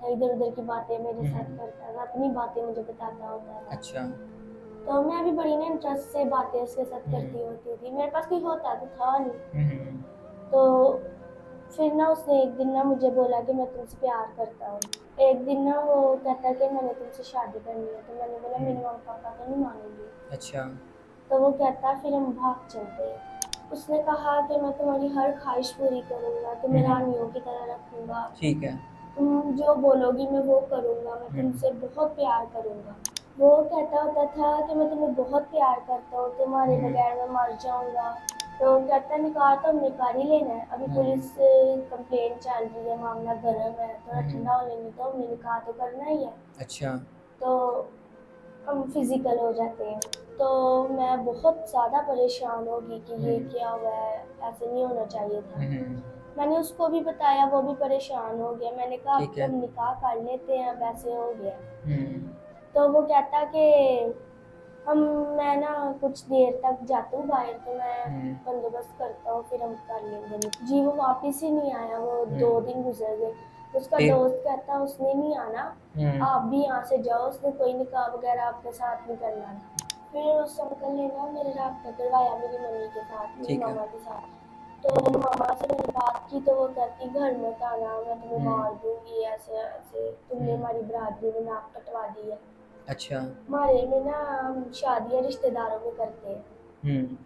था, इधर उधर की बातें मेरे साथ हम्म। करता था, अपनी बातें मुझे बताता होता था। अच्छा। तो मैं भी बड़ी ना इंटरेस्ट से बातें उसके साथ हम्म। करती होती थी, मेरे पास कोई होता तो था नहीं। हम्म। तो फिर ना उसने एक दिन ना मुझे बोला कि मैं तुमसे प्यार करता हूँ। एक दिन ना वो कहता कि मैंने तुमसे शादी करनी है, तो मैंने बोला मेरे हम्म। मम्मा पापा तो नहीं मानेंगे। अच्छा। तो वो कहता फिर हम भाग चलते हैं। उसने कहा कि मैं तुम्हारी हर ख्वाहिश पूरी करूंगा, तुम्हें हम्म। रानियों की तरह रखूंगा, ठीक है। तुम जो बोलोगी मैं वो करूंगा, मैं हम्म। तुमसे बहुत प्यार करूंगा। वो कहता होता था कि मैं तुम्हें बहुत प्यार करता हूँ, तुम्हारे हम्म। बगैर मैं मर जाऊंगा। तो कहता निकाह तो हमने कर ही लेना है, अभी हम्म। पुलिस कंप्लेन चल रही है, मामला गर्म है, थोड़ा हम्म। ठंडा हो लेंगे तो हमने निकाह तो करना ही है। अच्छा। तो हम फिजिकल हो जाते हैं। तो मैं बहुत ज़्यादा परेशान होगी कि ये हम्म। क्या हुआ है, ऐसे नहीं होना चाहिए था। हम्म। मैंने उसको भी बताया, वो भी परेशान हो गया। मैंने कहा अब ठीक तो है। हम निकाह कर लेते हैं, अब ऐसे हो गया। हम्म। तो वो कहता कि हम मैं ना कुछ देर तक जाता हूँ बाहर, तो मैं हम्म। बंदोबस्त करता हूँ, फिर हम कर लेंगे। जी वो वापस ही नहीं आया, वो दो हम्म। दिन गुजर गए। उसका फिर। दोस्त कहता उसने नहीं आना, हम्म। आप भी यहाँ से जाओ, उसने कोई निकाह वगैरह आपके साथ नहीं करना था। फिर उस अंकल ने ना मेरे रास्ता करवाया मेरी मम्मी के साथ, मेरी ठीक है। मामा के साथ। तो हम्म। मामा से मैंने बात की, तो वो कहती घर मत आना, मैं तुम्हें हम्म। मार दूंगी, ऐसे ऐसे तुमने हम्म। हमारी बरादरी में नाक कटवा दी है। अच्छा। हमारे में ना हम शादियाँ रिश्तेदारों में करते हैं। हम्म।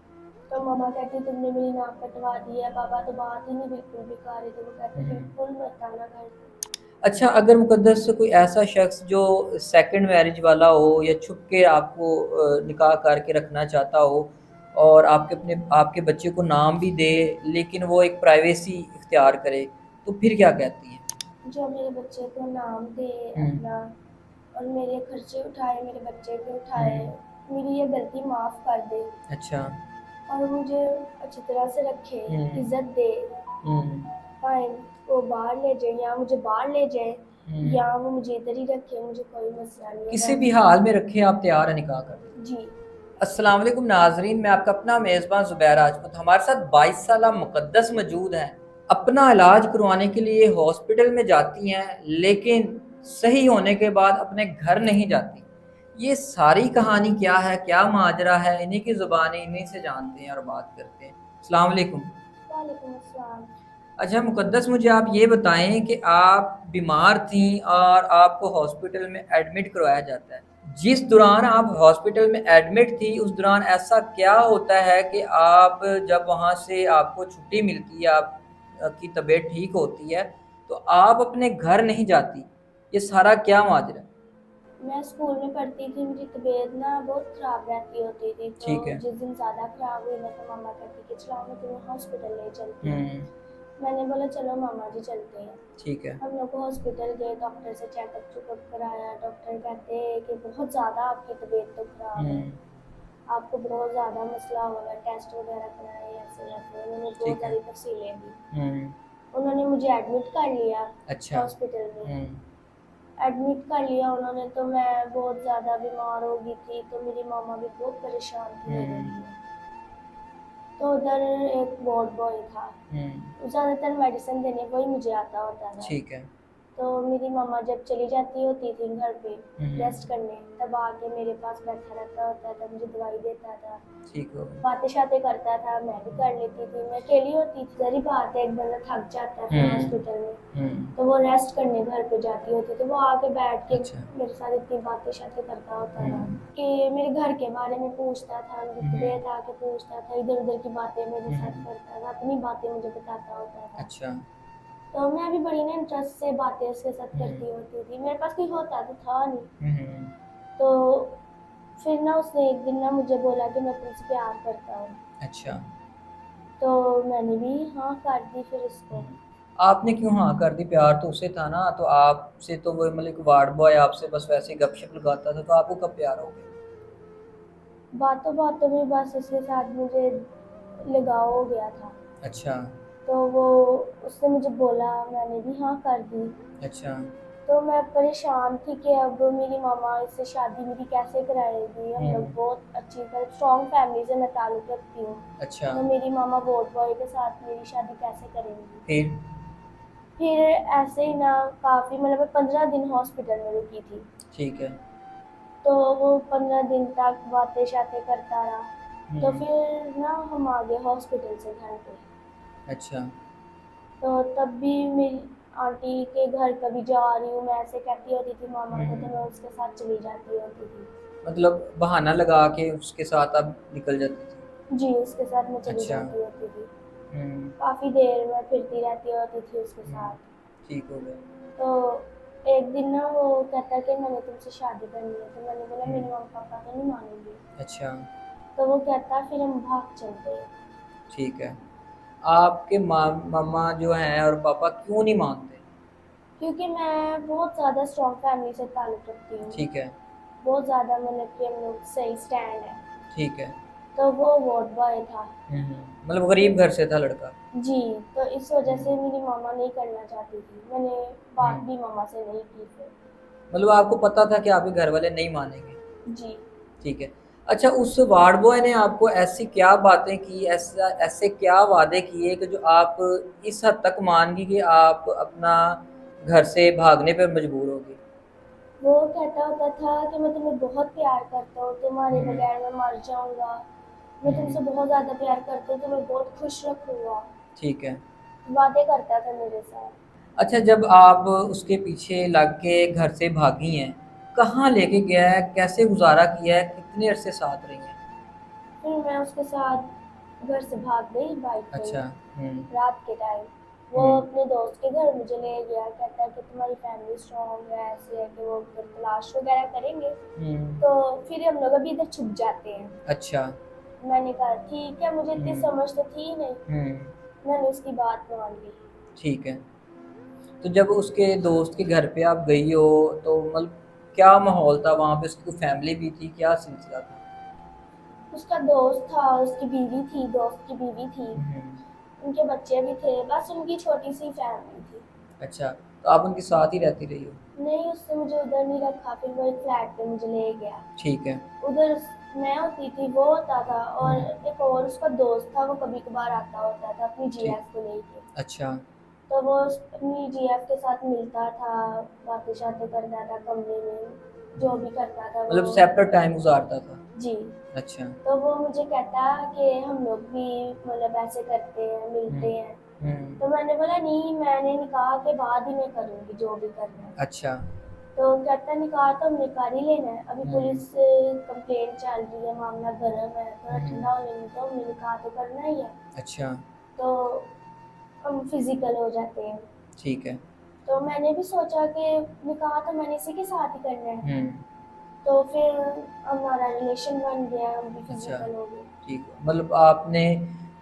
तो मम्मा कहती तुमने मेरी नाक कटवा दी है, पापा तो बात ही नहीं बिल्कुल भी कर रहे। तो वो कहते हम्म। बिल्कुल मत आना घर पे। अच्छा, अगर मुकद्दस से कोई ऐसा शख्स जो सेकंड मैरिज वाला हो या छुप के आपको निकाह करके रखना चाहता हो और आपके बच्चे को नाम भी दे, लेकिन वो एक प्राइवेसी इख्तियार करे, तो फिर क्या कहती हैं? जो मेरे बच्चे को नाम दे हम्म। अपना, और मेरे खर्चे उठाए, मेरे बच्चे के उठाए, हम्म। मेरी ये गलती माफ़ कर दे, अच्छा। और मुझे अच्छी तरह से रखे, हम्म। इज्जत दे, हम्म। भाई वो बाहर ले जाए या मुझे बाहर ले जाए, हम्म। या वो मुझे इधर ही रखे, मुझे कोई मसला नहीं है। किसी भी मैं हाल में रखें, आप तैयार हैं निकाह करने के लिए? जी। अस्सलाम वालेकुम नाजरीन, मैं आपका अपना मेज़बान ज़ुबैर राजपूत। हमारे साथ 22 साल मुक़द्दस मौजूद हैं। अपना इलाज करवाने के लिए हॉस्पिटल में जाती हैं, लेकिन सही होने के बाद अपने घर नहीं जाती। ये सारी कहानी क्या है, क्या माजरा है, इन्हीं की ज़ुबानी, इन्हीं से जानते हैं और बात करते हैं। अस्सलाम वालेकुम। वालेकुम अस्सलाम। अच्छा मुक़द्दस, मुझे आप ये बताएं कि आप बीमार थीं और आपको हॉस्पिटल में एडमिट करवाया जाता है। जिस दौरान आप हॉस्पिटल में एडमिट थी, उस दौरान ऐसा क्या होता है कि आप जब वहाँ से आपको छुट्टी मिलती है, आप की तबीयत ठीक होती है, तो आप अपने घर नहीं जाती? ये सारा क्या माजरा है? मैं स्कूल में पढ़ती थी, मेरी तबीयत ना बहुत ख़राब रहती होती थी। तो ठीक है। जिस दिन ज़्यादा ख़राब हुई ना, तो मम्मा कहती कि चलो मैं तुम्हें हॉस्पिटल ले चलती हूँ। हम्म। मैंने बोला चलो मामा जी चलते हैं। ठीक है। हम लोग हॉस्पिटल गए, डॉक्टर से चेकअप कराया। डॉक्टर कहते हैं कि बहुत ज़्यादा आपकी तबीयत तो ख़राब है, हम्म। आपको बहुत ज़्यादा मसला होगा, टेस्ट वगैरह कराए, ऐसे वैसे उन्होंने बहुत ठीक है। सारी तफसीलें दी। हम्म। उन्होंने मुझे एडमिट कर लिया अच्छा। हॉस्पिटल में। हम्म। एडमिट कर लिया उन्होंने, तो मैं बहुत ज़्यादा बीमार हो गई थी, तो मेरी मामा भी बहुत परेशान थी मेरे हम्म। लिए। तो उधर एक वार्ड बॉय था, हम्म। वो ज़्यादातर मेडिसिन देने को ही मुझे आता होता था। ठीक है। तो मेरी मम्मा जब चली जाती होती थी घर पे रेस्ट हम्म। करने, तब आके मेरे पास बैठा रहता होता था, मुझे दवाई देता था, ठीक हो गया। बातें शातें करता था, मैं भी कर लेती थी। मैं अकेली होती थी, जरी बात है, एक बंदा थक जाता है फिर हम्म। हॉस्पिटल में, हम्म। तो वो रेस्ट करने घर पे जाती होती, तो वो आके बैठ के अच्छा। मेरे साथ इतनी बातें शातें करता होता था हम्म। कि मेरे घर के बारे में पूछता था, मेरी हम्म। तबीयत आके पूछता था, इधर उधर की बातें मेरे साथ हम्म। करता था, अपनी बातें मुझे बताता होता था। अच्छा। तो मैं भी बड़ी ना इंटरेस्ट से बातें उसके साथ हम्म। करती होती थी, मेरे पास कोई होता तो था नहीं। हम्म। तो फिर ना उसने एक दिन ना मुझे बोला कि मैं तुमसे प्यार करता हूँ। अच्छा। तो मैंने भी हाँ कर दी फिर उसको। हम्म। आपने क्यों हाँ कर दी? प्यार तो उसे था ना, तो आपसे तो वो मतलब कि वार्ड बॉय आपसे बस वैसे ही गपशप लगाता था, तो आपको कब प्यार हो गया? बातों बातों में बस उसके साथ मुझे लगाव हो गया था। अच्छा। तो वो उसने मुझे बोला, मैंने भी हाँ कर दी। अच्छा। तो मैं परेशान थी कि अब मेरी मामा इससे शादी मेरी कैसे कराएगी। हम लोग हम्म। बहुत अच्छी मतलब स्ट्रॉन्ग फैमिली से मैं ताल्लुक़ रखती हूँ, अच्छा। तो मेरी मामा वोट बॉय के साथ मेरी शादी कैसे करेंगी। फिर? फिर ऐसे ही ना काफ़ी मतलब मैं 15 दिन हॉस्पिटल में रुकी थी। ठीक है। तो वो 15 दिन तक बातें शातें करता रहा। तो हम्म। फिर ना हम आ गए हॉस्पिटल से घर पे। अच्छा। तो तब भी मेरी आंटी के घर कभी जा रही हूँ, मैं ऐसे कहती होती थी मामा को, तो मैं हम्म। उसके साथ चली जाती होती थी। मतलब बहाना लगा के उसके साथ आप निकल जाती थी। जी, उसके साथ मैं चली अच्छा। जाती होती थी। हम्म। काफ़ी देर मैं फिरती रहती होती थी उसके हम्म। साथ। ठीक हो गया। तो एक दिन ना वो कहता कि मैंने तुमसे शादी करनी है, तो मैंने बोला हम्म। मेरे मम्मी पापा तो नहीं मानेंगे। अच्छा। तो वो कहता फिर हम भाग चलते हैं। ठीक है। आपके मम्मा जो हैं और पापा क्यों नहीं मानते? क्योंकि मैं बहुत ज़्यादा स्ट्रॉन्ग फैमिली से ताल्लुक़ रखती हूँ। ठीक है। बहुत ज़्यादा मतलब कि हम लोग सही स्टैंड है। ठीक है। तो वो वार्ड बॉय था। मतलब गरीब घर से था लड़का। जी, तो इस वजह से हम्म। मेरी मम्मा नहीं करना चाहती थी। मैंने बात हम्म। भी मम्मा से नहीं की फिर। मतलब आपको पता था कि आपके घर वाले नहीं मानेंगे। जी। ठीक है। अच्छा, उस वार्ड बॉय ने आपको ऐसी क्या बातें की, ऐसा ऐसे क्या वादे किए कि जो आप इस हद तक मान गई कि आप अपना घर से भागने पर मजबूर हो गई? वो कहता होता था कि मैं तुम्हें बहुत प्यार करता हूँ, तुम्हारे हम्म। बगैर मैं मर जाऊँगा। मैं तुमसे हम्म। बहुत ज़्यादा प्यार करता हूँ, तुम्हें बहुत खुश रखूँगा। ठीक है। वादे करता था मेरे साथ। अच्छा, जब आप उसके पीछे लग के घर से भागी हैं, कहाँ लेके गया है, कैसे गुजारा किया है, कितने अरसे साथ रही हैं? फिर मैं उसके साथ घर से भाग गई बाइक पे ही, अच्छा। हम्म। रात के टाइम। वो हम्म। अपने दोस्त के घर मुझे ले गया, कहता है कि तुम्हारी फैमिली स्ट्रॉन्ग है, ऐसे है कि वो फिर तलाश वगैरह करेंगे। हम्म। तो फिर हम लोग अभी इधर छुप जाते हैं। अच्छा। मैंने कहा ठीक है, मुझे इतनी हम्म। समझ तो थी नहीं। हम्म। मैंने उसकी बात मान ली। ठीक है। तो जब उसके दोस्त के घर पे आप गई हो, तो मतलब क्या माहौल था वहाँ पे? उसकी कोई फैमिली भी थी, क्या सिलसिला था? उसका दोस्त था, उसकी बीवी थी, दोस्त की बीवी थी, हम्म। उनके बच्चे भी थे, बस उनकी छोटी सी फैमिली थी। अच्छा, तो आप उनके साथ ही रहती रही हो? नहीं, उसने मुझे उधर नहीं रखा, फिर वो एक फ्लैट पे मुझे ले गया। ठीक है। उधर मैं होती थी, वो होता था, और हम्म। एक और उसका दोस्त था, वो कभी कभार आता होता था अपनी ठीक। जीएफ को लेके। अच्छा। तो वो अपनी जीएफ के साथ मिलता था, बातें शातें करता था कमरे में, जो भी करता था वो। मतलब सेपरेट टाइम गुजारता था। जी। अच्छा। तो वो मुझे कहता कि हम लोग भी मतलब ऐसे करते हैं, हम्म। मिलते हैं। हम्म। तो मैंने बोला नहीं, मैंने निकाह के बाद ही मैं करूँगी जो भी करना है। अच्छा। तो कहता निकाह तो हमने कर ही लेना है, अभी हम्म। पुलिस कंप्लेंट चल रही है, मामला गर्म है, थोड़ा हम्म। ठंडा होने में तो हमने निकाह तो करना ही है। अच्छा। तो हम फिजिकल हो जाते हैं। ठीक है। तो मैंने भी सोचा कि निकाह तो मैंने इसी के साथ ही करना है। हम्म। तो फिर हमारा रिलेशन बन गया, हम भी अच्छा। फिजिकल हो गए। ठीक है, मतलब आपने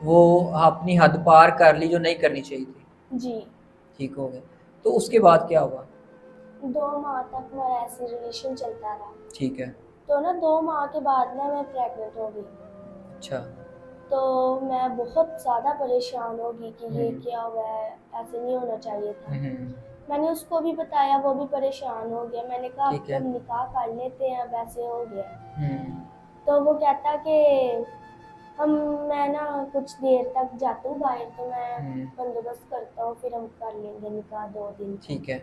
वो अपनी हद पार कर ली जो नहीं करनी चाहिए थी। जी। ठीक हो गया। तो उसके बाद क्या हुआ? 2 माह तक हमारा ऐसे रिलेशन चलता रहा। ठीक है। तो ना 2 माह के बाद ना मैं प्रेग्नेंट हो गई। अच्छा। तो मैं बहुत ज़्यादा परेशान हो गई कि ये हम्म। क्या हुआ है, ऐसे नहीं होना चाहिए था। हम्म। मैंने उसको भी बताया, वो भी परेशान हो गया। मैंने कहा अब ठीक तो है। हम निकाह कर लेते हैं, अब ऐसे हो गया। हम्म। तो वो कहता कि हम मैं ना कुछ देर तक जाता हूँ बाहर, तो मैं हम्म। बंदोबस्त करता हूँ, फिर हम कर लेंगे निकाह 2 दिन का। ठीक है।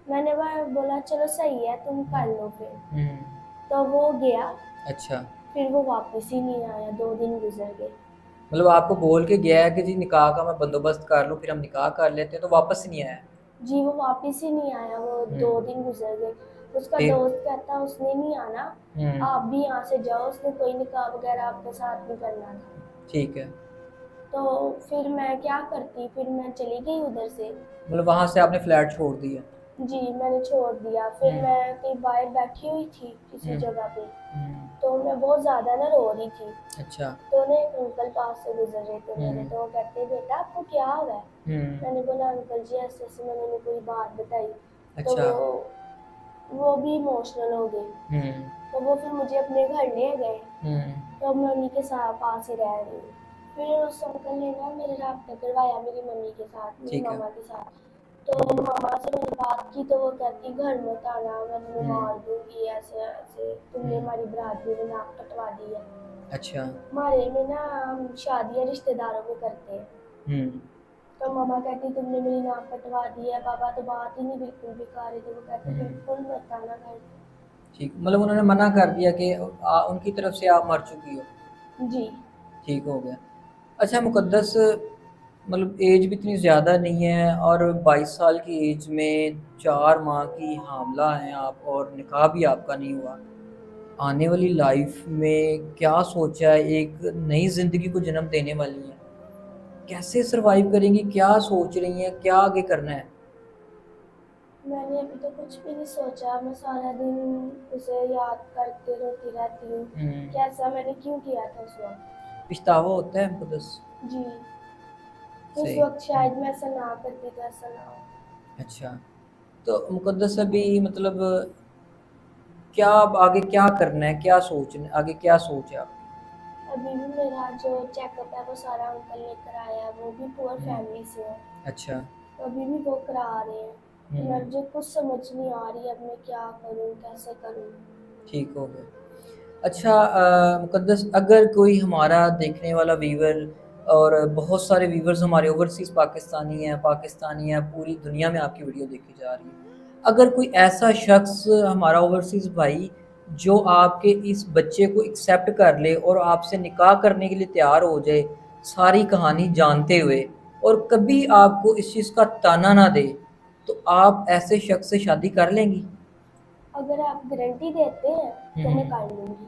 मैंने वह बोला चलो सही है, तुम कर लो फिर। हम्म। तो वो गया, अच्छा। फिर वो वापस ही नहीं आया, 2 दिन गुजर गए। मतलब आपको बोल के गया है कि जी निकाह का मैं बंदोबस्त कर लूँ, फिर हम निकाह कर लेते हैं, तो वापस नहीं आया? जी, वो वापस ही नहीं आया, वो दो हम्म। दिन गुजर गए। उसका फिर? दोस्त कहता उसने नहीं आना, हम्म। आप भी यहाँ से जाओ, उसने कोई निकाह वगैरह आपके साथ नहीं करना था। ठीक है। तो फिर मैं क्या करती, फिर मैं चली गई उधर से। मतलब वहां से आपने फ्लैट छोड़ दिया? जी, मैंने छोड़ दिया। फिर हम्म। मैं कहीं बाहर बैठी हुई थी किसी हम्म। जगह पे, हम्म। तो मैं बहुत ज़्यादा ना रो रही थी। अच्छा। तो ना एक अंकल पास से गुजर रहे थे मेरे, हम्म। तो वो कहते बेटा आपको क्या हुआ है। हम्म। मैंने बोला अंकल जी ऐसे ऐसे, मैंने उन्हें कोई बात बताई। तो अच्छा। वो भी इमोशनल हो गए। हम्म। तो वो फिर मुझे अपने घर ले गए। हम्म। तो अब मैं उन्हीं के साथ पास ही रह रही हूँ। फिर उस अंकल ने ना मेरा राब्ता करवाया मेरी मम्मी के साथ, मेरी ठीक है। मामा के साथ। तो मामा से मैंने बात की, तो वो कहती घर मत आना, मैं तुम्हें हम्म। मार दूंगी, ऐसे ऐसे तुमने हम्म। हमारी बरादरी में नाक कटवा दी है। अच्छा। हमारे में ना हम शादियाँ रिश्तेदारों में करते हैं। हम्म। तो मम्मा कहती तुमने मेरी नाक कटवा दी है, पापा तो बात ही नहीं बिल्कुल भी कर रहे थे, वो कहते बिल्कुल मत आना घर। ठीक, मतलब उन्होंने मना कर दिया कि उनकी तरफ से आप मर चुकी हो। जी। ठीक हो गया। अच्छा मुक़द्दस, मतलब एज भी इतनी ज़्यादा नहीं है और 22 साल की एज में 4 माह की हामला हैं आप और निकाह भी आपका नहीं हुआ। आने वाली लाइफ में क्या सोचा है? एक नई ज़िंदगी को जन्म देने वाली हैं। कैसे सर्वाइव करेंगी? क्या सोच रही हैं? क्या आगे करना है? मैंने अभी तो कुछ भी नहीं सोचा, मैं सारा दिन उसे याद करते रोती रहती हूँ कि ऐसा मैंने क्यों किया था उस वक्त। पछतावा होता है मुक़द्दस? जी। उस सही। वक्त शायद मैं ऐसा ना करती तो ऐसा ना होता। अच्छा, तो मुक़द्दस अभी मतलब क्या अब आगे क्या करना है? क्या सोचना है? आगे क्या सोच है आपकी? अभी भी मेरा जो चेकअप है वो सारा अंकल लेकर आया है, वो भी पुअर फैमिली से है, अच्छा। तो अभी भी वो करा रहे हैं। तो हुँ। मुझे कुछ समझ नहीं आ रही अब मैं क्या करूँ, कैसे करूँ। ठीक हो गया। अच्छा मुक़द्दस, अगर कोई हमारा देखने वाला व्यूअर, और बहुत सारे व्यूअर्स हमारे ओवरसीज़ पाकिस्तानी हैं, पूरी दुनिया में आपकी वीडियो देखी जा रही है। अगर कोई ऐसा शख़्स हमारा ओवरसीज़ भाई जो आपके इस बच्चे को एक्सेप्ट कर ले और आपसे निकाह करने के लिए तैयार हो जाए, सारी कहानी जानते हुए, और कभी आपको इस चीज़ का ताना ना दे, तो आप ऐसे शख़्स से शादी कर लेंगी? अगर आप गारंटी देते हैं तो मैं कर लूँगी।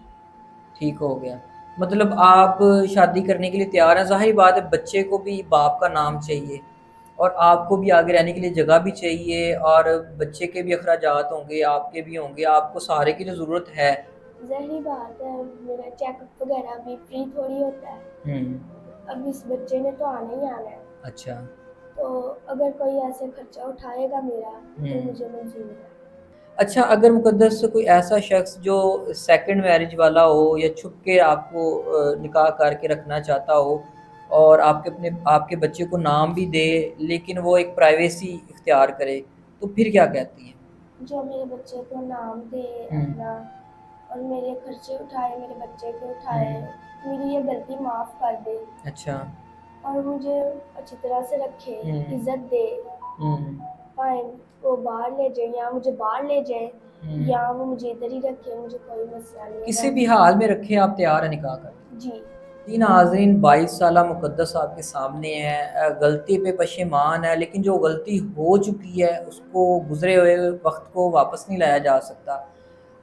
ठीक हो गया। मतलब आप शादी करने के लिए तैयार हैं, ज़ाहिर बात है बच्चे को भी बाप का नाम चाहिए और आपको भी आगे रहने के लिए जगह भी चाहिए और बच्चे के भी अखराजात होंगे, आपके भी होंगे, आपको सहारे की तो ज़रूरत है। ज़ाहिर बात है, मेरा चेकअप वगैरह भी फ्री थोड़ी होता है। हुँ। अब इस बच्चे ने तो आना ही आना है, अच्छा। तो अगर कोई ऐसे खर्चा उठाएगा मेरा तो हुँ। मुझे मंज़ूर है। अच्छा, अगर मुक़द्दस कोई ऐसा शख़्स जो सेकंड मैरिज वाला हो या छुप के आपको निकाह करके रखना चाहता हो और आपके बच्चे को नाम भी दे, लेकिन वो एक प्राइवेसी इख्तियार करे, तो फिर क्या कहती हैं? जो मेरे बच्चे को नाम दे हुँ। अपना और मेरे खर्चे उठाए, मेरे बच्चे के उठाए, हुँ। मेरी ये गलती माफ़ कर दे अच्छा। और मुझे अच्छी तरह से रखे, हुँ। इज़्ज़त दे। हुँ। भाई वो बाहर ले जाए या मुझे बाहर ले जाए हुँ। या वो मुझे इधर ही रखे, मुझे कोई मसला नहीं है। किसी भी हाल में रखें, आप तैयार हैं निकाह करने? जी। जी नाज़रीन, 22 साला मुक़द्दस आपके सामने है। गलती पे पशेमान है, लेकिन जो गलती हो चुकी है उसको गुज़रे हुए वक़्त को वापस नहीं लाया जा सकता।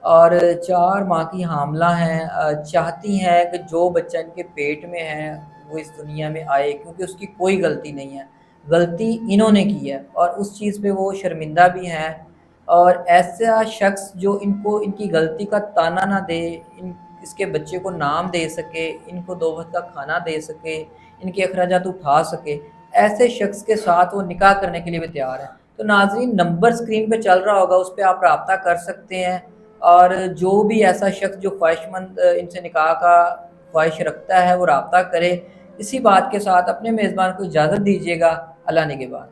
और 4 माह की हामला हैं, चाहती हैं कि जो बच्चा इनके पेट में है वो इस दुनिया में आए, क्योंकि उसकी कोई गलती नहीं है। गलती इन्होंने की है और उस चीज़ पे वो शर्मिंदा भी हैं। और ऐसा शख़्स जो इनको इनकी गलती का ताना ना दे, इन इसके बच्चे को नाम दे सके, इनको 2 वक़्त का खाना दे सके, इनके अखराजात उठा सके, ऐसे शख़्स के साथ वो निकाह करने के लिए भी तैयार है। तो नाज़रीन, नंबर स्क्रीन पे चल रहा होगा, उस पे आप राब्ता कर सकते हैं और जो भी ऐसा शख़्स जो ख्वाहिशमंद इनसे निकाह का ख्वाहिश रखता है, वो राब्ता करे। इसी बात के साथ अपने मेज़बान को इजाज़त दीजिएगा। अल्लाह निगहबान।